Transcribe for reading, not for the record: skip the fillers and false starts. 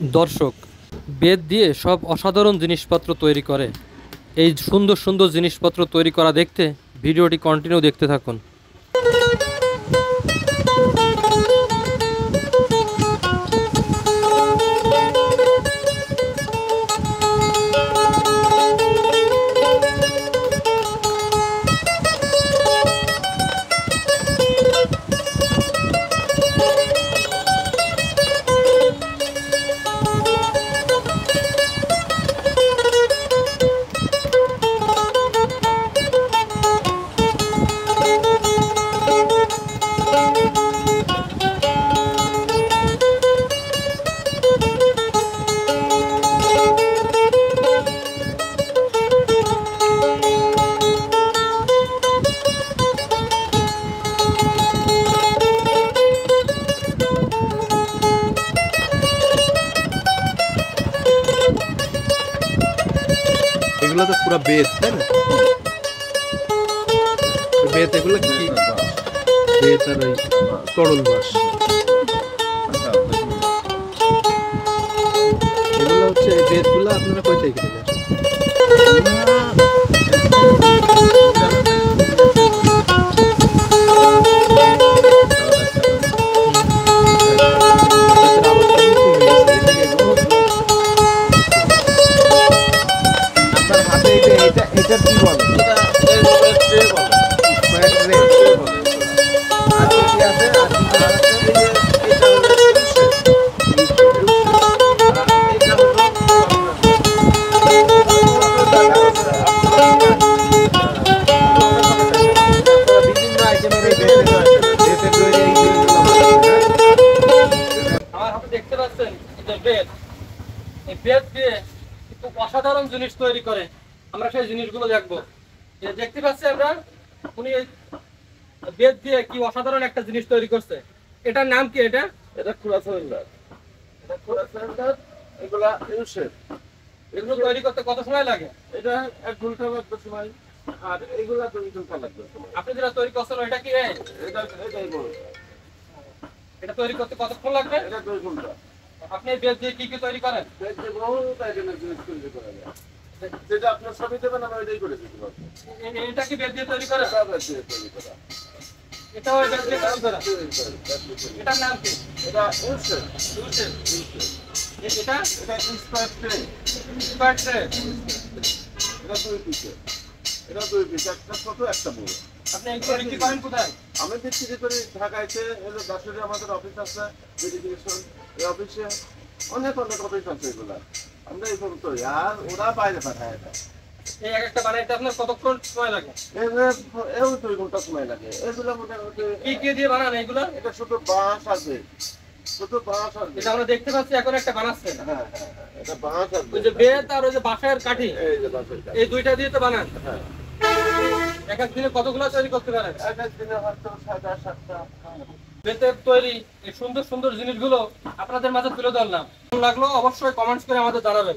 দর্শক, বেত দিয়ে সব অসাধারণ জিনিসপত্র তৈরি করে। এই সুন্দর সুন্দর জিনিসপত্র তৈরি করা দেখতে ভিডিওটি কন্টিনিউ দেখতে থাকুন। এগুলো তো পুরো বেত, তাই না? বেত এগুলো কি? বেত আর ওই তরল বাঁশ, এগুলো হচ্ছে বেতগুলো আপনারা কই থেকে কিনে আসেন? এটা কি বলে? এটা ট্রে বলে। ট্রে বলে। আর কি আছে? আর কি আছে? এটা হলো এটা হলো বিভিন্ন আইটেমের এই বেতের তৈরি এই জিনিসগুলো আমার হাতে দেখতে পাচ্ছেন এটা বেত। এই বেত দিয়ে খুব অসাধারণ জিনিস তৈরি করে। আমরা সেই জিনিসগুলো দেখবো। দেখতে পাচ্ছি আমরা উনি বেত দিয়ে কি অসাধারণ একটা জিনিস তৈরি করছে। এটার নাম কি? এটা খুরা সিলিন্ডার। এটা খুরা সিলিন্ডার। এগুলা ইউশেপ। এগুলো তৈরি করতে কত সময় লাগে? এটা 1 ঘন্টা লাগবে সময়। আর এগুলা 2 ঘন্টা লাগবে সময়। আপনি যেটা তৈরি করছেন ওইটা কি? এটাই বড়। এটা তৈরি করতে কতক্ষণ লাগবে? এটা 2 ঘন্টা। আপনি এই বেত দিয়ে কি কি তৈরি করেন? বেত দিয়ে বহুত আইটেমের জিনিস তৈরি করা যায়। যেটা আপনার সবই দেবেন আমরা ওইটাই করে দিতে পারবো। এটা কি বেত দিয়ে তৈরি করা? এটা বেত দিয়ে তৈরি করা। এটাও বেত দিয়ে তৈরি করা। এটার নাম কি? এটা ইউশেপ। এটা ইন্সপায়ার ট্রে। Square tray. এটা 2 পিসের। এটা 2 পিস, একটা ছোট একটা বড়। আপনি এগুলো বিক্রি করেন কোথায়? আমি বিক্রি করি ঢাকাইতে, হলো যশোরে আমাদের অফিস আছে, ভেরিফিকেশন। এই অফিসে অনেক অফিস আছে এগুলা। আমরা এই পর্যন্ত আর ওরা বাইরে পাঠায় না। এই একটা বানাইতে আপনার কতক্ষণ সময় লাগে? এও 2 ঘন্টা সময় লাগে। এগুলো মোটামুটি কি কি দিয়ে বানান এগুলো? এটা ছোট বাঁশ আছে। ছোট বাঁশ আছে। এটা আমরা দেখতে পাচ্ছি এখন একটা বানাচ্ছেন। হ্যাঁ, এটা বাঁশ আছে। ওই যে বেত আর ওই যে বাঁশের কাঠি, এই যে বাঁশের কাঠি। এই দুইটা দিয়ে তো বানান। হ্যাঁ। এক এক দিনে কতগুলো তৈরি করতে পারেন? এক দিনে হয়তো 7-8 7টা। বেতের তৈরি এই সুন্দর সুন্দর জিনিসগুলো আপনাদের মাঝে তুলে ধরলাম। ভালো লাগলো অবশ্যই কমেন্টস করে আমাদের জানাবেন।